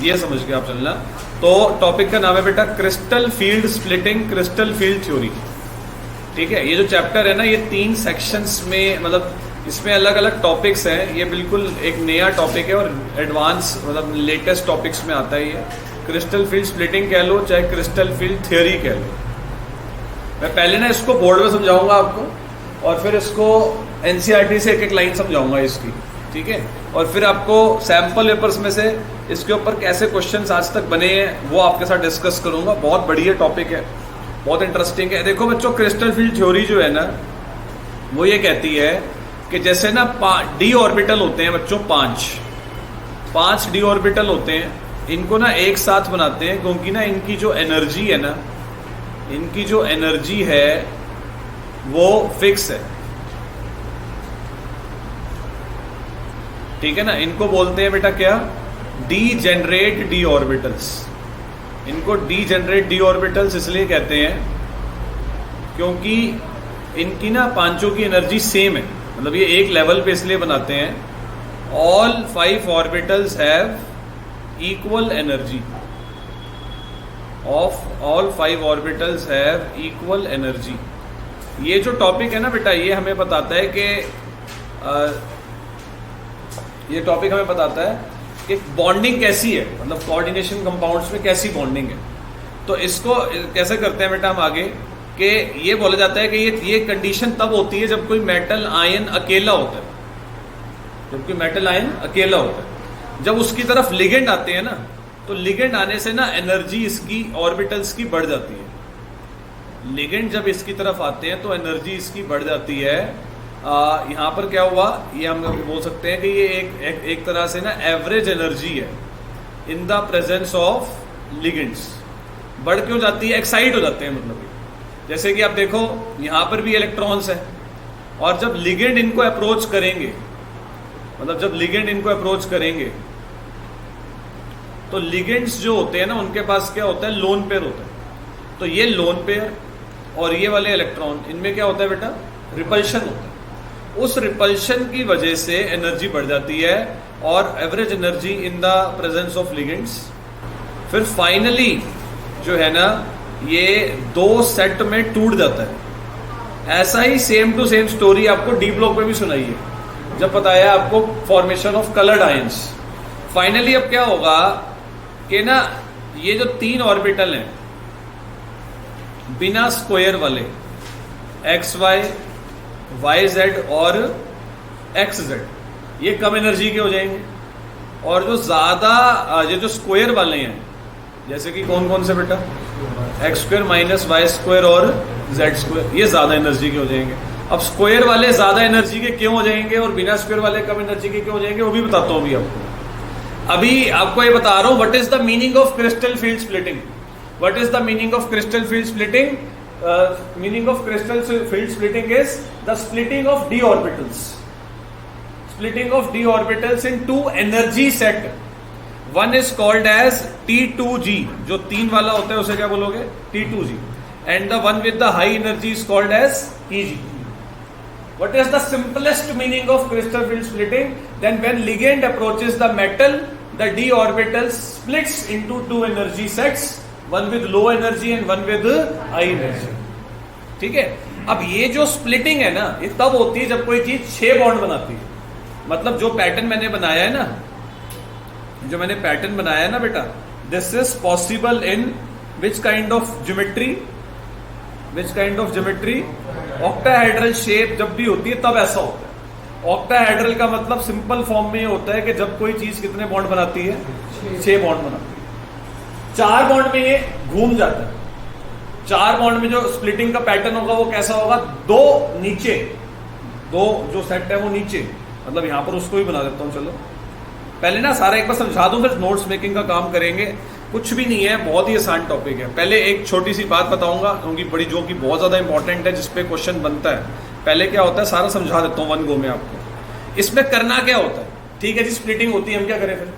ये समझ के आप चलना। तो टॉपिक का नाम है बेटा crystal field splitting, crystal field theory. ठीक है, ये जो चैप्टर है ना, ये 3 सेक्शंस में, मतलब इसमें अलग अलग टॉपिक्स हैं। ये बिल्कुल एक नया टॉपिक है और एडवांस मतलब लेटेस्ट टॉपिक्स में आता है ये। क्रिस्टल फील्ड स्प्लिटिंग कह लो चाहे क्रिस्टल फील्ड थ्योरी कह लो। मैं पहले ना इसको बोर्ड में समझाऊंगा आपको और फिर इसको एनसीईआरटी से एक एक लाइन समझाऊंगा इसकी। ठीक है, और फिर आपको सैंपल पेपर्स में से इसके ऊपर कैसे क्वेश्चंस आज तक बने हैं वो आपके साथ डिस्कस करूंगा। बहुत बढ़िया टॉपिक है, बहुत इंटरेस्टिंग है। देखो बच्चों, क्रिस्टल फील्ड थ्योरी जो है ना, वो ये कहती है कि जैसे ना डी ऑर्बिटल होते हैं बच्चों, 5 डी ऑर्बिटल होते हैं। इनको ना एक साथ बनाते हैं क्योंकि ना इनकी जो एनर्जी है ना, इनकी जो एनर्जी है वो फिक्स है। ठीक है ना, इनको बोलते हैं बेटा क्या, डीजेनरेट डी ऑर्बिटल्स। इनको डीजेनरेट डी ऑर्बिटल्स इसलिए कहते हैं क्योंकि इनकी ना पांचों की एनर्जी सेम है, मतलब ये एक लेवल पे इसलिए बनाते हैं। All 5 orbitals have equal energy, of all 5 orbitals have equal energy. ये जो टॉपिक है ना बेटा, ये हमें बताता है कि ये टॉपिक हमें बताता है कि बॉन्डिंग कैसी है, मतलब कोऑर्डिनेशन कंपाउंड्स में कैसी बॉन्डिंग है। तो इसको कैसे करते हैं बेटा हम आगे, कि ये बोला जाता है कि ये कंडीशन तब होती है जब कोई मेटल आयन अकेला होता है, जब कोई मेटल आयन अकेला होता है। जब उसकी तरफ लिगेंड आते हैं ना, तो लिगेंड आने से ना एनर्जी इसकी ऑर्बिटल्स की बढ़ जाती है। लिगेंड जब इसकी तरफ आते हैं तो एनर्जी इसकी बढ़ जाती है। यहाँ पर क्या हुआ, ये हम बोल सकते हैं कि ये एक तरह से ना एवरेज एनर्जी है in the presence of ligands. बढ़ क्यों जाती है, एक्साइट हो जाते हैं। मतलब जैसे कि आप देखो यहाँ पर भी इलेक्ट्रॉन्स हैं, और जब लिगेंड इनको अप्रोच करेंगे, मतलब जब लिगेंड इनको अप्रोच करेंगे तो लिगेंड्स जो होते हैं ना, उनके पास क्या होता है, लोन पेयर होता है। तो ये लोन पेयर और ये वाले इलेक्ट्रॉन, इनमें क्या होता है बेटा, रिपल्शन होता है। उस रिपल्शन की वजह से एनर्जी बढ़ जाती है, और average energy in the presence of ligands. फिर फाइनली जो है ना, ये 2 सेट में टूट जाता है। ऐसा ही सेम टू सेम स्टोरी आपको डी ब्लॉक में भी सुनाई है, जब बताया आपको formation of coloured ions. Finally अब क्या होगा कि ना, ये जो 3 ऑर्बिटल हैं बिना स्क्वायर वाले, XY, YZ और XZ, ये कम एनर्जी के हो जाएंगे। और जो ज्यादा ये जो स्क्वायर वाले हैं, जैसे कि कौन कौन से बेटा, x² माइनस y² और z², ये ज्यादा एनर्जी के हो जाएंगे। अब स्क्वायर वाले ज्यादा एनर्जी के क्यों हो जाएंगे और बिना स्क्वायर वाले कम एनर्जी के क्यों हो जाएंगे, वो भी बताता हूं अभी आपको ये बता रहा हूं। What is the meaning of crystal field splitting, what is the meaning of crystal field splitting? Meaning of crystal field splitting is the splitting of d orbitals, splitting of d orbitals in 2 energy set. One is called as T2g, जो 3 वाला होता है उसे क्या बोलोगे, T2g, and the one with the high energy is called as Eg. What is the simplest meaning of crystal field splitting? Then when ligand approaches the metal, the d orbital splits into 2 energy sets, one with low energy and one with high energy. ठीक है, अब ये जो splitting है ना, ये तब होती है जब कोई चीज 6 बॉन्ड बनाती है। मतलब जो पैटर्न मैंने बनाया है ना, जो मैंने पैटर्न बनाया है ना बेटा, this is possible in which kind of geometry, which kind of geometry, octahedral shape जब भी होती है तब ऐसा होता है। ऑक्टाहेड्रल का मतलब सिंपल फॉर्म में होता है कि जब कोई चीज कितने बॉन्ड बनाती है, 6 बॉन्ड बनाती है। 4 बॉन्ड में ये घूम जाता है। 4 बॉन्ड में जो स्प्लिटिंग का पैटर्न होगा वो कैसा होगा, 2 नीचे, 2 जो सेट है वो नीचे, मतलब यहां पर उसको भी बना देता हूं। चलो पहले ना सारा एक बार समझा दूं, फिर नोट्स मेकिंग का काम करेंगे। कुछ भी नहीं है, बहुत ही आसान टॉपिक है। पहले एक छोटी सी बात बताऊंगा क्योंकि बड़ी, जो कि बहुत ज्यादा इंपॉर्टेंट है, जिसपे क्वेश्चन बनता है। पहले क्या होता है सारा समझा देता हूँ 1 गो में आपको। इसमें करना क्या होता है, ठीक है जी, स्प्लिटिंग होती है, हम क्या करें फिर,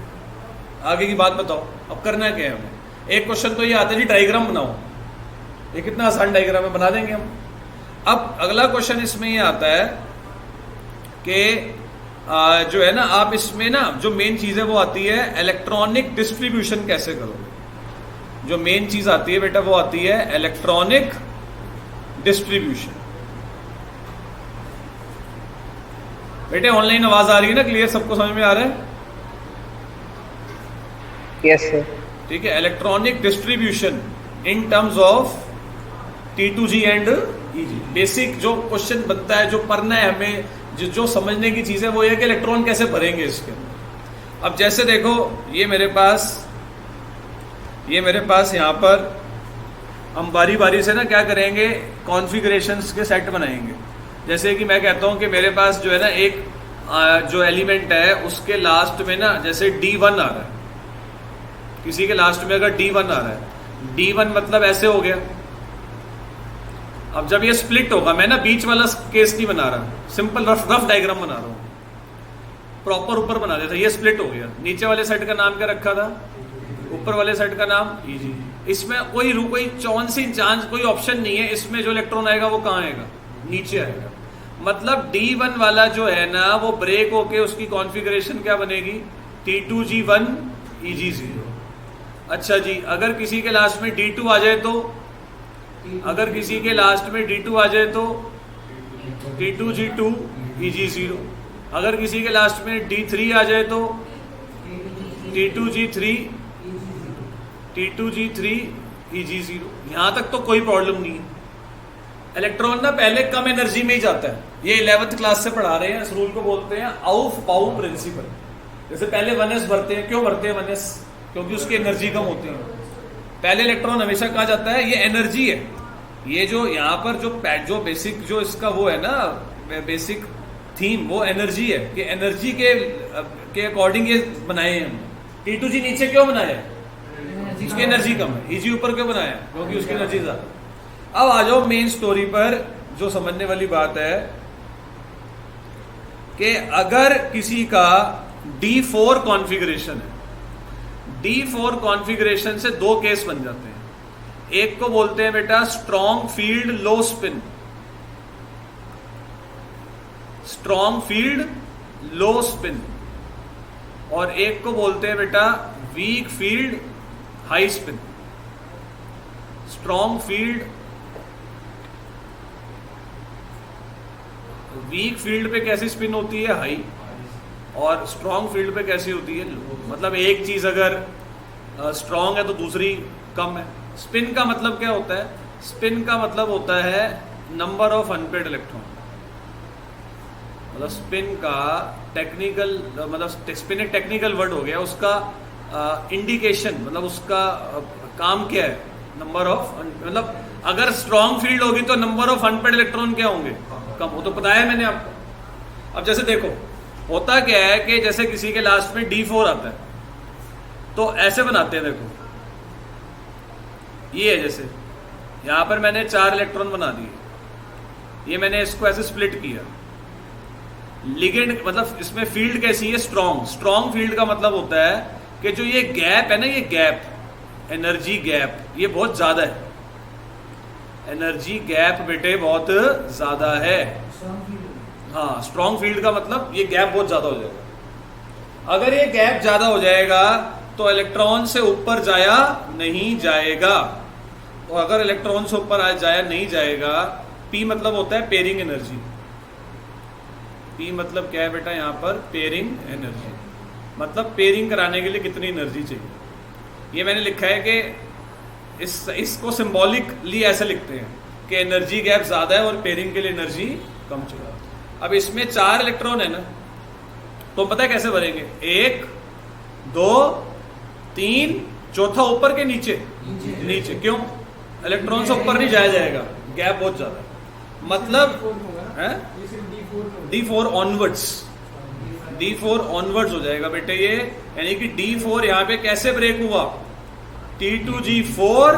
आगे की बात बताओ। अब करना क्या है हमें, एक क्वेश्चन तो ये आता है जी, डायग्राम बनाओ। ये कितना आसान डायग्राम है, बना देंगे हम। अब अगला क्वेश्चन इसमें ये आता है कि जो है ना, आप इसमें ना जो मेन चीज है वो आती है इलेक्ट्रॉनिक डिस्ट्रीब्यूशन कैसे करोगे। जो मेन चीज आती है बेटा वो आती है इलेक्ट्रॉनिक डिस्ट्रीब्यूशन। बेटे ऑनलाइन आवाज आ रही है ना, क्लियर, सबको समझ में आ रहा है? Yes sir. ठीक है, electronic distribution in terms of T2G and EG। Basic जो क्वेश्चन बनता है, जो पढ़ना है हमें, जो समझने की चीज है वो ये कि इलेक्ट्रॉन कैसे भरेंगे इसके। अब जैसे देखो, ये मेरे पास यहाँ पर हम बारी बारी से ना क्या करेंगे, कॉन्फ़िगरेशंस के सेट बनाएंगे। जैसे कि मैं कहता हूं कि मेरे पास जो है ना एक जो एलिमेंट है उसके लास्ट में ना जैसे D1 आ रहा है, किसी के लास्ट में अगर D1 आ रहा है, D1 मतलब ऐसे हो गया। अब जब ये स्प्लिट होगा, मैं ना बीच वाला केस नहीं बना रहा, सिंपल रफ डायग्राम बना रहा हूं, प्रॉपर ऊपर बना देता। ये स्प्लिट हो गया, नीचे वाले सेट का नाम क्या रखा था, ऊपर वाले सेट का नाम EG। इसमें कोई चांस कोई ऑप्शन नहीं है, इसमें जो इलेक्ट्रॉन आएगा वो कहाँ आएगा, नीचे आएगा। मतलब D1 वाला जो है ना वो ब्रेक होके उसकी कॉन्फ़िगरेशन क्या बनेगी, T2G1 EG0। अच्छा जी, अगर किसी के लास्ट में D2 आ जाए तो, अगर किसी के लास्ट में D2 आ जाए तो T2G2 EG0। अगर किसी के लास्ट में D3 आ जाए तो T2G3 EG0। यहां तक तो कोई प्रॉब्लम नहीं है। इलेक्ट्रॉन ना पहले कम एनर्जी में ही जाता है, ये 11th क्लास से पढ़ा रहे हैं। इस रूल को बोलते हैं आउफ पाउ प्रिंसिपल। जैसे पहले 1s भरते हैं, क्यों भरते हैं 1s, क्योंकि उसकी एनर्जी कम होती है। पहले इलेक्ट्रॉन हमेशा कहा जाता है ये एनर्जी है। ये जो यहाँ पर जो बेसिक जो इसका वो है ना, बेसिक थीम, वो एनर्जी है कि एनर्जी के अकॉर्डिंग ये बनाए हैं। T2G नीचे क्यों बनाया है, उसकी एनर्जी कम है। EG ऊपर क्यों बनाया, क्योंकि उसकी एनर्जी ज्यादा। अब आ जाओ मेन स्टोरी पर। जो समझने वाली बात है कि अगर किसी का D4 कॉन्फ़िगरेशन है, D4 कॉन्फ़िगरेशन से दो केस बन जाते हैं। एक को बोलते हैं बेटा स्ट्रॉन्ग फील्ड लो स्पिन, स्ट्रॉन्ग फील्ड लो स्पिन, और एक को बोलते हैं बेटा weak field high spin. Strong field, weak field पे कैसी स्पिन होती है, हाई, और स्ट्रॉन्ग फील्ड पे कैसी होती है, लो। मतलब एक चीज अगर स्ट्रॉन्ग है तो दूसरी कम है। स्पिन का मतलब क्या होता है, स्पिन का मतलब होता है नंबर ऑफ अनपेड इलेक्ट्रॉन। मतलब स्पिन का टेक्निकल, मतलब स्पिन एक टेक्निकल वर्ड हो गया, उसका इंडिकेशन मतलब उसका काम क्या है, नंबर ऑफ, मतलब अगर स्ट्रॉन्ग फील्ड होगी तो नंबर ऑफ अनपेड इलेक्ट्रॉन क्या होंगे, कम। वो तो बताया मैंने आपको। अब जैसे देखो, होता क्या है कि जैसे किसी के लास्ट में D4 आता है तो ऐसे बनाते हैं। देखो ये है, जैसे यहां पर मैंने 4 इलेक्ट्रॉन बना दिए, ये मैंने इसको ऐसे स्प्लिट किया। लिगेंड मतलब इसमें फील्ड कैसी है, स्ट्रॉन्ग। स्ट्रॉन्ग फील्ड का मतलब होता है कि जो ये गैप है ना, ये गैप, एनर्जी गैप, ये बहुत ज्यादा है। एनर्जी गैप बेटे बहुत ज्यादा है। हाँ, स्ट्रॉन्ग फील्ड का मतलब ये गैप बहुत ज्यादा हो जाएगा। अगर ये गैप ज्यादा हो जाएगा तो इलेक्ट्रॉन से ऊपर जाया नहीं जाएगा। और अगर इलेक्ट्रॉन से ऊपर जाया नहीं जाएगा, P मतलब होता है पेयरिंग एनर्जी। P मतलब क्या है बेटा, यहाँ पर पेयरिंग एनर्जी, मतलब पेयरिंग कराने के लिए कितनी एनर्जी चाहिए। ये मैंने लिखा है कि इसको सिंबॉलिकली ऐसे लिखते हैं कि एनर्जी गैप ज्यादा है और पेयरिंग के लिए एनर्जी कम चाहिए। अब इसमें 4 इलेक्ट्रॉन है ना, तो पता है कैसे भरेंगे, 1 2 3, चौथा ऊपर के नीचे, नीचे क्यों, इलेक्ट्रॉन से ऊपर नहीं जाया जाएगा, गैप बहुत ज्यादा है। मतलब है D4 ऑनवर्ड्स, D4 ऑनवर्ड्स हो जाएगा बेटे ये। यानी कि D4 यहां पे कैसे ब्रेक हुआ, T2G4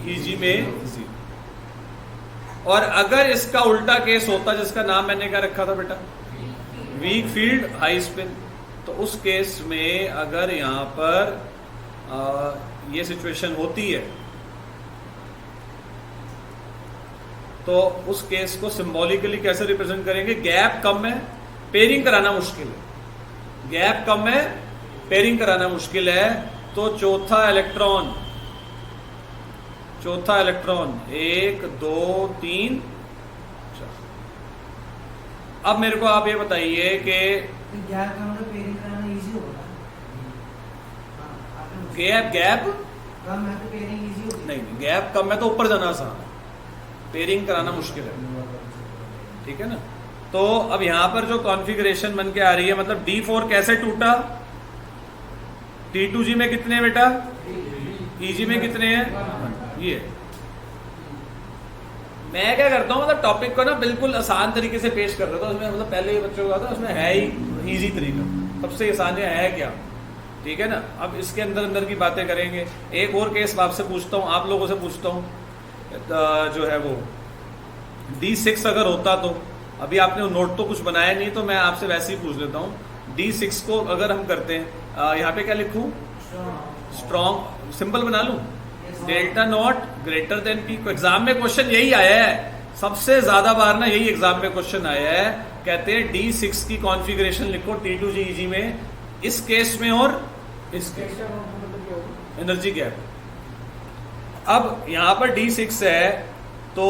EG में 0। और अगर इसका उल्टा केस होता, जिसका नाम मैंने क्या रखा था बेटा, वीक फील्ड हाई स्पिन, तो उस केस में अगर यहां पर ये सिचुएशन होती है तो उस केस को सिंबॉलिकली कैसे रिप्रेजेंट करेंगे, गैप कम है, पेयरिंग कराना मुश्किल है, गैप कम है, पेयरिंग कराना मुश्किल है, तो चौथा इलेक्ट्रॉन 1 2 3 4। अब मेरे को आप ये बताइए कि गैप का मतलब पेयरिंग कराना इजी होगा। गैप कम है तो पेयरिंग इजी होगी। नहीं, गैप कम है तो ऊपर जाना आसान है, पेयरिंग कराना मुश्किल है, ठीक है ना। तो अब यहां पर जो कॉन्फ़िगरेशन बन के आ रही है, मतलब D4 कैसे टूटा, T2G में कितने हैं बेटा, EG में कितने हैं, ये। मैं क्या करता हूँ, मतलब टॉपिक को ना बिल्कुल आसान तरीके से पेश कर रहा था उसमें, मतलब पहले बच्चों का था उसमें है ही इजी तरीका, सबसे आसान है क्या, ठीक है ना। अब इसके अंदर अंदर की बातें करेंगे। एक और केस आपसे पूछता हूँ, आप लोगों से पूछता हूँ, जो है वो D6 अगर होता तो, अभी आपने नोट तो कुछ बनाया नहीं, तो मैं आपसे वैसे ही पूछ लेता हूँ। D6 को अगर हम करते हैं, यहाँ पे क्या लिखूं, स्ट्रॉन्ग सिंबल बना लूं, delta not greater than P. Exam में क्वेश्चन यही आया है, सबसे ज्यादा बार ना यही एग्जाम में क्वेश्चन आया है, कहते हैं D6 की कॉन्फ़िगरेशन लिखो T2G EG में, इस केस में और इस केस में, एनर्जी गैप। अब यहां पर D6 है, तो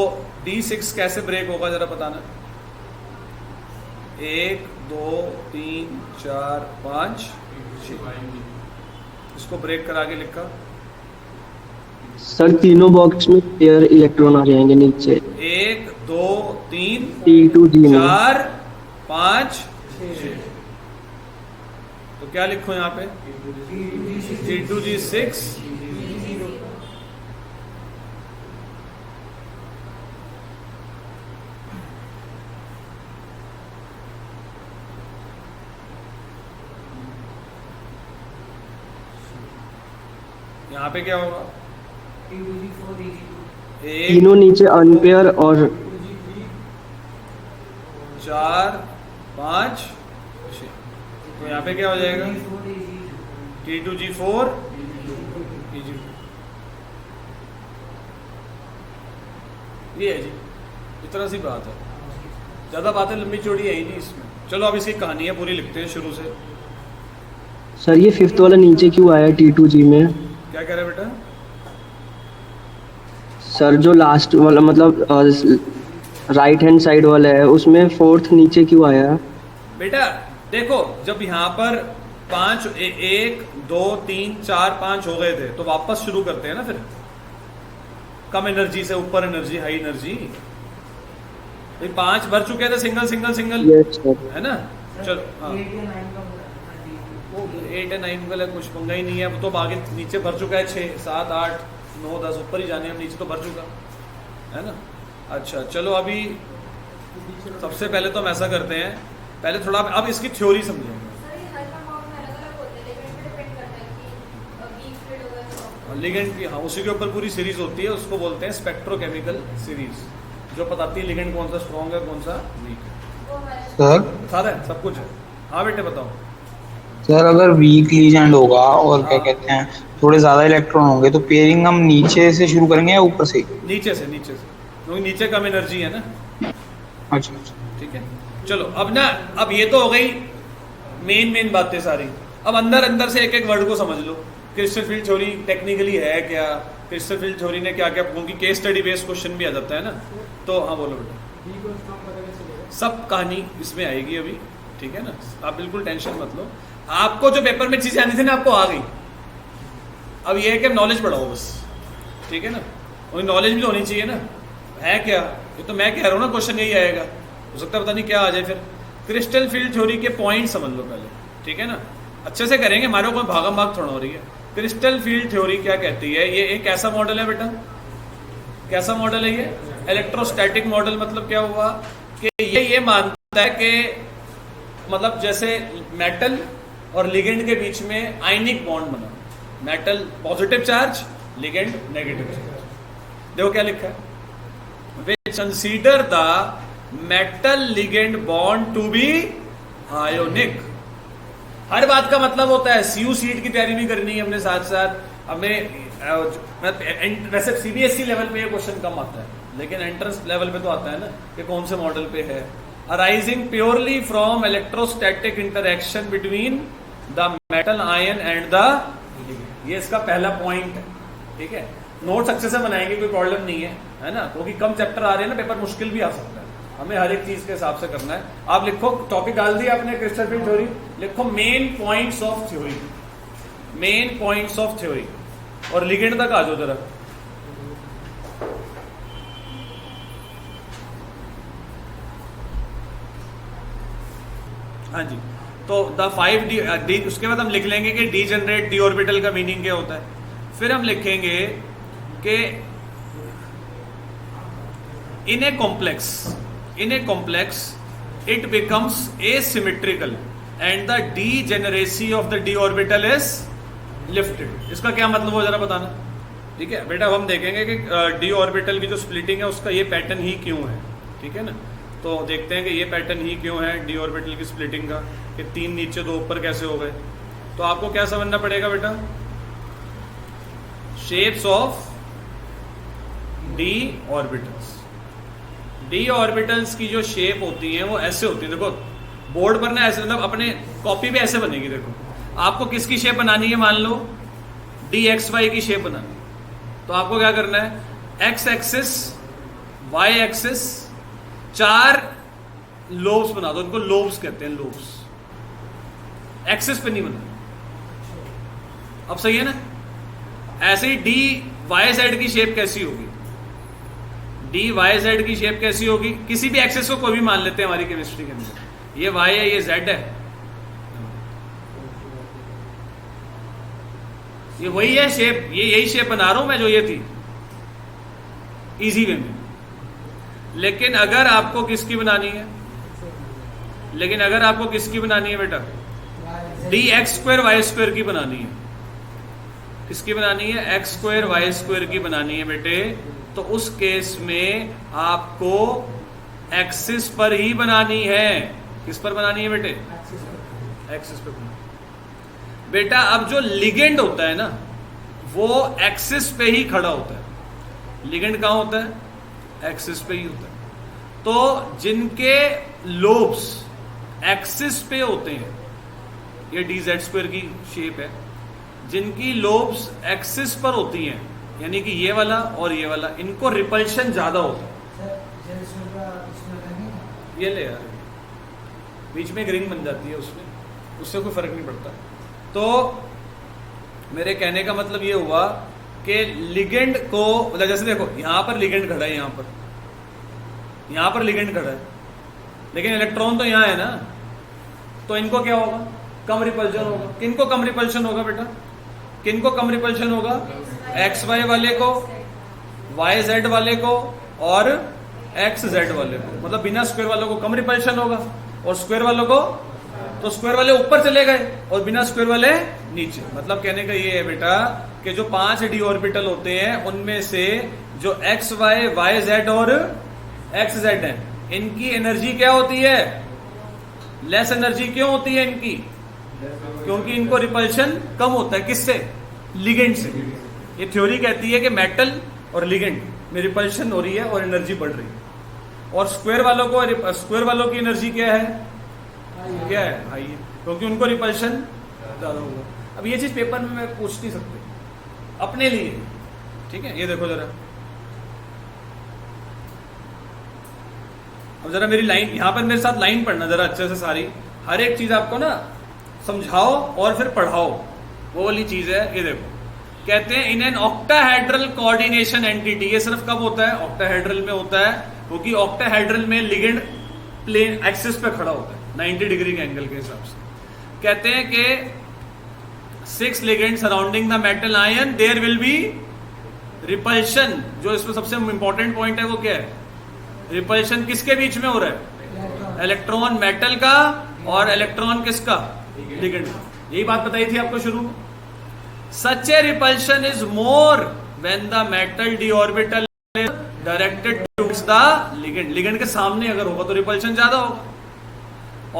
D6 कैसे ब्रेक होगा जरा बताना। 1 2 3 4 5 6, इसको ब्रेक करा के लिखा। सर तीनों बॉक्स में पेयर इलेक्ट्रॉन आ जाएंगे नीचे, 1 2 3 T2G में 4 5 6। तो क्या लिखो यहाँ पे, T2G 6 यहाँ पे क्या होगा, एक तीनों नीचे अनपेयर और 4 5 6। तो यहाँ पे क्या हो जाएगा, T2G4 EG2। ये है जी, इतना सी बात है, ज्यादा बातें लंबी चौड़ी है ही नहीं इसमें। चलो अब इसकी कहानी है पूरी लिखते हैं शुरू से। सर ये फिफ्थ वाला नीचे क्यों आया T2G में? क्या कह रहे बेटा, सर जो लास्ट वाला मतलब राइट हैंड साइड वाला है उसमें फोर्थ नीचे क्यों आया? बेटा देखो, जब यहाँ पर 5 1 2 3 4 5 हो गए थे, तो वापस शुरू करते हैं ना फिर, कम एनर्जी से ऊपर एनर्जी, हाई एनर्जी। 5 भर चुके थे, single single single, yes sir. है ना। चलो हाँ, 8 या 9 का होगा। 8 या 9 वाला कुछ पंगा ही नहीं है, अब तो आगे नीचे भर चुका है, 6 7 8 9 10 ऊपर ही जाने, हम नीचे तो भर चुका है ना। अच्छा चलो, अभी सबसे पहले तो हम ऐसा करते हैं, पहले थोड़ा अब इसकी थ्योरी समझेंगे। लिगेंड की, हाँ उसी के ऊपर पूरी सीरीज होती है, उसको बोलते हैं स्पेक्ट्रोकेमिकल सीरीज, जो बताती है लिगेंड कौन सा स्ट्रॉन्ग है कौन सा वीक है। सर सारा है, सब कुछ है। हाँ बेटे बताओ। सर अगर वीक लीजेंड होगा और क्या हाँ। कहते हैं थोड़े ज्यादा इलेक्ट्रॉन होंगे तो पेयरिंग हम नीचे से शुरू करेंगे या ऊपर से? नीचे से क्योंकि नीचे कम एनर्जी है ना। अच्छा ठीक है, चलो अब ना, अब ये तो हो गई मेन बातें सारी। अब अंदर अंदर से एक एक वर्ड को समझ लो। क्रिस्टल फील्ड थ्योरी टेक्निकली है क्या, क्रिस्टल फील्ड थ्योरी ने क्या क्या, क्योंकि केस स्टडी बेस्ड क्वेश्चन भी आ जाता है ना। तो हाँ बोलो बेटा, सब कहानी इसमें आएगी अभी, ठीक है ना, आप बिल्कुल टेंशन मत लो। आपको जो पेपर में चीजें आनी थी ना, आपको आ गई। अब ये है कि नॉलेज बढ़ाओ बस, ठीक है ना, और नॉलेज भी होनी चाहिए ना। है क्या, ये तो मैं कह रहा हूँ ना, क्वेश्चन यही आएगा, हो सकता है पता नहीं क्या आ जाए। फिर क्रिस्टल फील्ड थ्योरी के पॉइंट समझ लो पहले, ठीक है ना, अच्छे से करेंगे, हमारे कोई भागम भाग थोड़ा हो रही है। क्रिस्टल फील्ड थ्योरी क्या कहती है, ये एक ऐसा मॉडल है बेटा, कैसा मॉडल है ये, इलेक्ट्रोस्टैटिक मॉडल। मतलब क्या हुआ कि ये मानता है कि मतलब जैसे मेटल और लिगेंड के बीच में आयनिक बॉन्ड बना, metal positive charge, ligand negative charge. देखो क्या लिखा है, which consider the metal ligand bond to be ionic। हर बात का मतलब होता है, सीयू सीट की तैयारी भी करनी है हमने साथ साथ। हमें वैसे सीबीएसई लेवल पे ये क्वेश्चन कम आता है, लेकिन एंट्रेंस लेवल पे तो आता है ना कि कौन से मॉडल पे है। Arising purely from electrostatic interaction between the metal ion and the, ये इसका पहला पॉइंट है, ठीक है। नोट्स अच्छे से बनाएंगे, कोई प्रॉब्लम नहीं है ना, क्योंकि कम चैप्टर आ रहे हैं ना, पेपर मुश्किल भी आ सकता है, हमें हर एक चीज के हिसाब से करना है। आप लिखो, टॉपिक डाल दिया आपने क्रिस्टल फील्ड थ्योरी, लिखो main points of theory, main points of theory, और लिगेंड तक आ जाओ जरा। हाँ जी, तो द 5D, उसके बाद हम लिख लेंगे कि डीजेनरेट डी ऑर्बिटल का मीनिंग क्या होता है। फिर हम लिखेंगे कि in a complex it becomes asymmetrical and the degeneracy of the d orbital is lifted. इसका क्या मतलब हो जरा बताना, ठीक है बेटा। अब हम देखेंगे कि डी ऑर्बिटल की जो स्प्लिटिंग है उसका ये पैटर्न ही क्यों है, ठीक है ना। तो देखते हैं कि ये पैटर्न ही क्यों है डी ऑर्बिटल की स्प्लिटिंग का, कि 3 नीचे 2 ऊपर कैसे हो गए। तो आपको क्या समझना पड़ेगा बेटा, shapes of D orbitals. D orbitals की जो शेप होती है वो ऐसे होती है, देखो बोर्ड पर ना ऐसे, मतलब अपने कॉपी पे ऐसे बनेगी। देखो आपको किसकी शेप बनानी है, मान लो डी एक्स वाई की शेप बनानी है, तो आपको क्या करना है, x axis y axis 4 lobes बना दो, उनको लोब्स कहते हैं, लोब्स। एक्सिस पे नहीं बना। अब सही है ना। ऐसे ही डी वाई जेड की शेप कैसी होगी, डी वाई जेड की शेप कैसी होगी, किसी भी एक्सिस को कोई भी मान लेते हैं हमारी केमिस्ट्री के अंदर, ये वाई है ये जेड है, ये वही है शेप, ये यही शेप बना रहा हूं मैं जो ये थी, इजी वे में। लेकिन अगर आपको किसकी बनानी है, लेकिन अगर आपको किसकी बनानी है बेटा, d x square y square की बनानी है। किसकी बनानी है, एक्स स्क्वायर वाई स्क्वायर की बनानी है बेटे। तो उस केस में आपको एक्सिस पर ही बनानी है। किस पर बनानी है बेटे, एक्सिस पर बनानी बेटा। अब जो लिगेंड होता है ना वो एक्सिस पे ही खड़ा होता है। लिगेंड कहां होता है, एक्सिस पे ही होता है। तो जिनके लोब्स एक्सिस पे होते हैं, ये डी जेड स्क्वायर की शेप है, जिनकी लोब्स एक्सिस पर होती हैं, यानी कि ये वाला और ये वाला, इनको रिपल्शन ज्यादा होता है। ये ले यार, बीच में एक रिंग बन जाती है, उसमें उससे कोई फर्क नहीं पड़ता। तो मेरे कहने का मतलब ये हुआ कि लिगेंड को, मतलब जैसे देखो यहां पर लिगेंड खड़ा है, यहां पर लिगेंड खड़ा है, लेकिन इलेक्ट्रॉन तो यहां है ना, तो इनको क्या होगा, कम रिपल्शन होगा। किनको कम रिपल्शन होगा बेटा, किनको कम रिपल्शन होगा, एक्स वाई वाले को, वाई जेड वाले को और एक्स जेड वाले को। मतलब बिना स्क्वायर वालों को कम रिपल्शन होगा, और स्क्वायर वालों को, तो स्क्वायर वाले ऊपर चले गए और बिना स्क्वायर वाले नीचे। मतलब कहने का ये है बेटा कि जो 5 डी ऑर्बिटल होते हैं उनमें से जो एक्स वाई, वाई जेड और एक्स जेड है, इनकी एनर्जी क्या होती है, लेस एनर्जी क्यों होती है इनकी, क्योंकि इनको रिपल्शन कम होता है। किससे, लिगेंड से। ये थ्योरी कहती है कि मेटल और लिगेंड में रिपल्शन हो रही है और एनर्जी बढ़ रही है। और स्क्वायर वालों की एनर्जी क्या है, क्या है, हाई है, क्योंकि उनको रिपल्शन ज्यादा होगा। अब ये चीज पेपर में मैं पूछ नहीं सकते अपने लिए, ठीक है। ये देखो जरा, अब जरा मेरी लाइन, यहां पर मेरे साथ लाइन पढ़ना जरा अच्छे से, सारी हर एक चीज आपको ना समझाओ और फिर पढ़ाओ, वो वाली चीज है। ये देखो, कहते हैं in an octahedral coordination entity. ये सिर्फ कब होता है, ऑक्टाहेड्रल में होता है, क्योंकि ऑक्टाहेड्रल में लिगेंड प्लेन एक्सिस पे खड़ा होता है 90 डिग्री के एंगल के हिसाब से। कहते हैं कि 6 ligand surrounding the metal ion, there will be repulsion. जो इसमें सबसे इंपॉर्टेंट पॉइंट है वो क्या है, रिपल्शन किसके बीच में हो रहा है, इलेक्ट्रॉन मेटल का और इलेक्ट्रॉन किसका, लिगेंड का। यही बात बताई थी आपको शुरू में। Such a repulsion is more when the metal d orbital is directed towards the ligand. Ligand के सामने अगर होगा तो रिपल्शन ज्यादा होगा।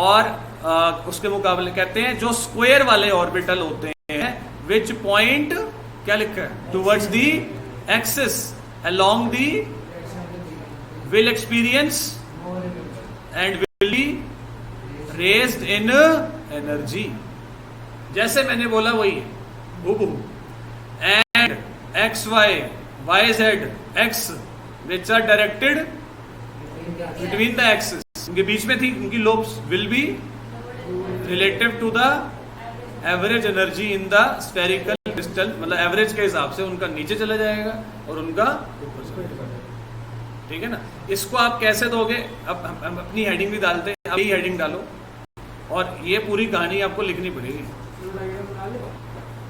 और उसके मुकाबले कहते हैं जो स्क्वायर वाले ऑर्बिटल होते हैं, विच पॉइंट, क्या लिखा है, towards the axis along the will experience and will be raised in energy. जैसे मैंने बोला वही है हूबहू. And x y y z x which are directed between the axes, उनके बीच में थी उनकी lobes, will be relative to the average energy in the spherical crystal. मतलब एवरेज के हिसाब से उनका नीचे चला जाएगा और उनका ऊपर चला जाएगा. ठीक है ना. इसको आप कैसे दोगे? अब हम अपनी हेडिंग भी डालते हैं. अभी हेडिंग डालो और ये पूरी कहानी आपको लिखनी पड़ेगी.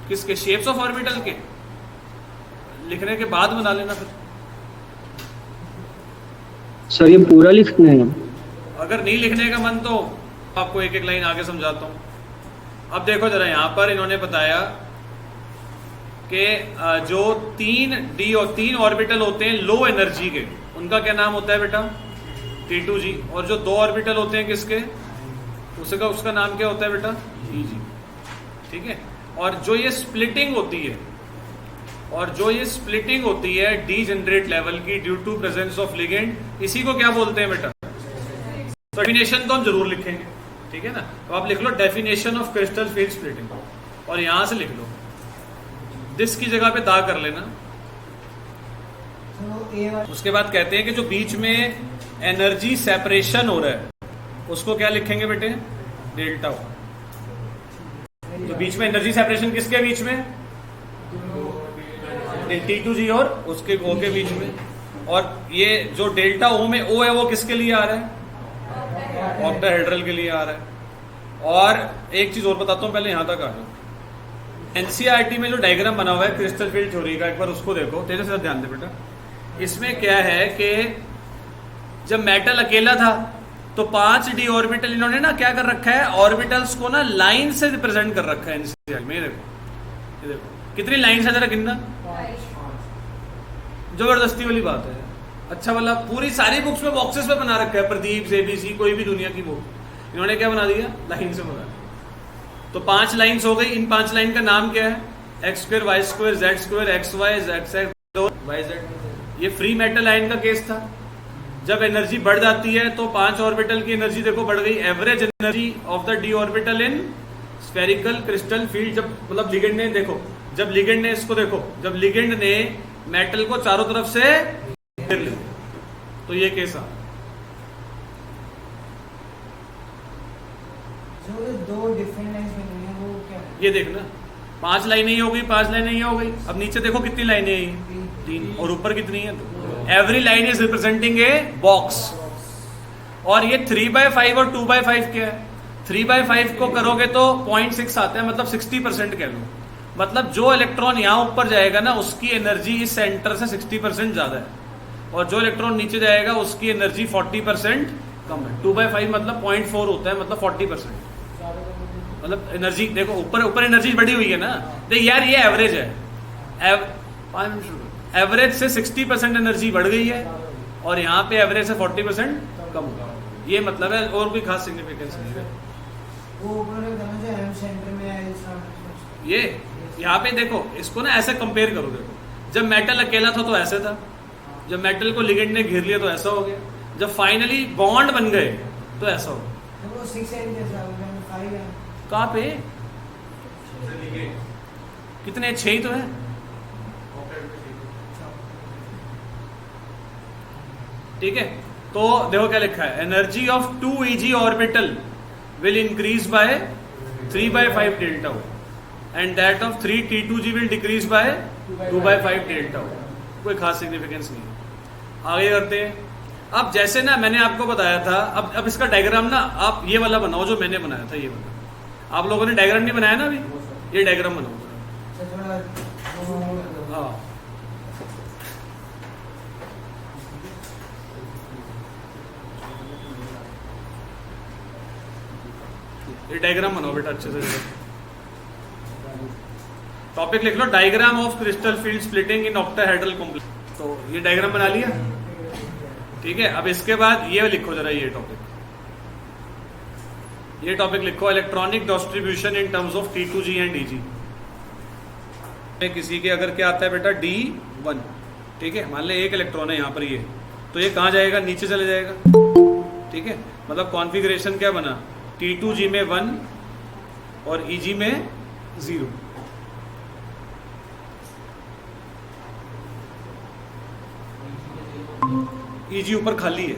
किसके? शेप्स ऑफ ऑर्बिटल के लिखने के बाद बना लेना. फिर सर ये पूरा लिखना है? अगर नहीं लिखने का मन तो आपको एक एक लाइन आगे समझाता हूं. अब देखो जरा, यहां पर इन्होंने बताया कि जो 3 तीन ऑर्बिटल होते हैं लो एनर्जी के, उनका क्या नाम होता है बेटा? T2G. और जो 2 ऑर्बिटल होते हैं किसके, उसका नाम क्या होता है बेटा? EG. ठीक है. और जो ये स्प्लिटिंग होती है डीजेनरेट लेवल की due to presence of ligand, इसी को क्या बोलते हैं बेटा? डेफिनेशन तो हम जरूर लिखेंगे. ठीक है ना. तो आप लिख लो definition of crystal field splitting, और यहां से लिख लो दिस की जगह पे दा कर लेना. उसके बाद कहते हैं कि जो बीच में एनर्जी सेपरेशन हो रहा है उसको क्या लिखेंगे बेटे? डेल्टा. तो बीच में एनर्जी सेपरेशन किसके बीच में? T2G और उसके O के बीच में. और ये जो डेल्टा O में O है वो किसके लिए आ रहा है? ऑक्टाहेड्रल के लिए आ रहा है. और एक चीज और बताता हूं, पहले यहां तक आ जाओ. एनसीईआरटी में जो डायग्राम बना हुआ है क्रिस्टल फील्ड थ्योरी का, एक बार उसको देखो. तेरे से ध्यान दे बेटा. इसमें क्या है कि जब मेटल अकेला था तो 5d ऑर्बिटल इन्होंने ना क्या कर रखा है, ऑर्बिटल्स को ना लाइन से रिप्रेजेंट कर रखा है एनसीईआरटी में. ये देखो कितनी लाइन है, जरा गिनना. जबरदस्ती वाली बात है. अच्छा वाला पूरी सारी बुक्स में बॉक्सेस में बना रखा है. प्रदीप एबीसी कोई भी दुनिया की बुक, इन्होंने क्या बना दिया? लाइन से बना. तो 5 लाइंस हो गई. इन 5 लाइन का नाम क्या है? x2 y2 z2 xy zx yz. ये फ्री मेटल आयन का केस था. जब एनर्जी बढ़ जाती है तो 5 ऑर्बिटल की एनर्जी देखो बढ़ गई. Average energy of the d orbital in spherical crystal field, जब मतलब लिगेंड ने देखो, जब लिगेंड ने इसको देखो, जब लिगेंड ने मेटल को चारों तरफ से घेर लिया तो ये केस आ. जो 2 डिफरेंट लाइंस बनी हैं वो क्या है? ये देखना 5 लाइनें ही हो गई, 5 लाइनें ही हो गई. अब नीचे देखो कितनी लाइनें हैं? 3. और ऊपर कितनी है? 2. Every line is representing a box. और ये 3/5 और 2/5 क्या है? 3/5 को करोगे तो 0.6 आता है, मतलब 60% कह लो. मतलब जो इलेक्ट्रॉन यहां ऊपर जाएगा ना उसकी एनर्जी इस सेंटर से 60% ज्यादा है, और जो इलेक्ट्रॉन नीचे जाएगा उसकी एनर्जी 40% कम है. 2/5 मतलब 0.4 होता है, मतलब 40%. मतलब एनर्जी देखो ऊपर एनर्जी बढ़ी हुई है ना. देख यार ये एवरेज है. 5 मिनट. एवरेज से 60% एनर्जी बढ़ गई है और यहाँ पे एवरेज से 40% कम हुआ. ये मतलब है, और कोई खास सिग्निफिकेंस नहीं है. वो ऊपर जो एम सेंटर में है ये यहाँ पे देखो, इसको ना ऐसे कंपेयर करो. देखो जब मेटल अकेला था तो ऐसे था, जब मेटल को लिगेंड ने घेर लिया तो ऐसा हो गया, जब फाइनली बॉन्ड बन गए तो ऐसा हो गया. वो 6 है जैसा 5 है. कहाँ पे? कितने? 6 ही तो है. ठीक है. तो देखो क्या लिखा है, energy of 2 EG orbital will increase by 3/5 delta O and that of 3 T2G will decrease by 2/5 delta O. कोई खास सिग्निफिकेंस नहीं है. आगे करते हैं. अब जैसे ना मैंने आपको बताया था, अब इसका डायग्राम ना आप ये वाला बनाओ जो मैंने बनाया था. ये वाला आप लोगों ने डायग्राम नहीं बनाया ना अभी, ये डायग्राम बनाओ. हाँ ये डायग्राम बनाओ बेटा अच्छे से. टॉपिक लिख लो, diagram of crystal field splitting in octahedral complex. तो ये डायग्राम बना लिया. ठीक है. अब इसके बाद ये लिखो जरा, ये टॉपिक लिखो, electronic distribution in terms of T2G and EG. किसी के अगर क्या आता है बेटा D1, ठीक है, मान ले एक इलेक्ट्रॉन है यहाँ पर, ये तो ये कहाँ जाएगा? नीचे चले जाएगा. ठीक है, मतलब कॉन्फ़िगरेशन क्या बना, T2G में 1 और EG में 0। EG ऊपर खाली है।